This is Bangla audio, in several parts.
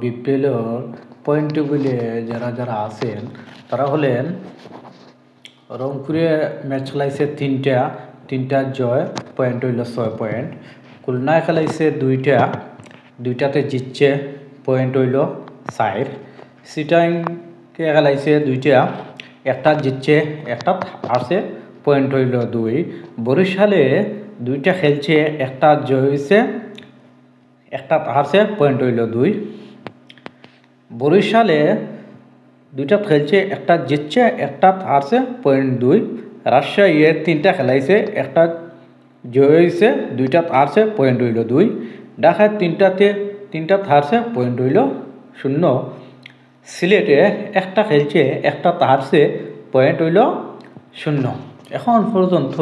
বিপিএলের পয়েন্ট টেবিলে যারা যারা আছেন তারা হলেন রংপুরে ম্যাচ খেলাইছে তিনটা জয়, পয়েন্ট হইল 6 পয়েন্ট। খুলনায় খেলাইছে দুইটাতে জিতছে, পয়েন্ট হইল 4। চিটাংকে খেলাইছে একটা জিতছে একটা হারছে, পয়েন্ট হইল 2। বরিশালে দুইটা খেলছে, একটা জয় হয়েছে একটা হারছে, পয়েন্ট হইল 2। বরিশালে দুইটা খেলছে, একটা জিতছে একটা হারছে, পয়েন্ট 2। রাজশাহী তিনটা খেলাইছে, একটা জয় হয়েছে দুইটা হারছে, পয়েন্ট হইল 2। ঢাকায় তিনটা হারছে, পয়েন্ট হইল 0। সিলেটে একটা খেলছে একটা হারছে, পয়েন্ট হইল 0। এখন পর্যন্ত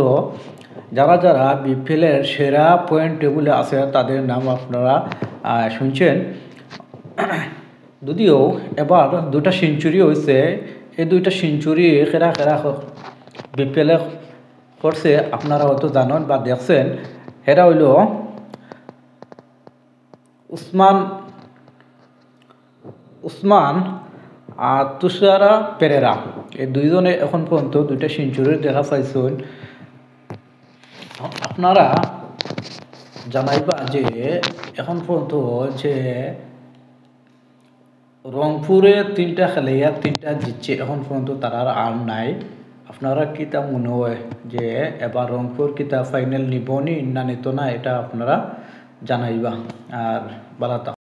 যারা যারা বিপিএলের সেরা পয়েন্ট টেবিলে আছে তাদের নাম আপনারা শুনছেন। যদিও এবার 2টা সেঞ্চুরি হয়েছে, এই 2টা সেঞ্চুরি খেরা বিপিএলে করছে আপনারা হয়তো জানেন বা দেখছেন। এরা হইল উসমান আর তুষারা পেরেরা। এই দুইজনে এখন পর্যন্ত 2টা সেঞ্চুরি দেখা পাইছেন। আপনারা জানাইবা যে এখন পর্যন্ত যে রংপুরে 3টা খেলাইয়া 3টা জিতছে, এখন পর্যন্ত তারা আর নাই। আপনারা কি তা মনে হয় যে এবার রংপুর কি তা ফাইনাল নিবনি না নিত না, এটা আপনারা জানাইবা। আর বালাতা।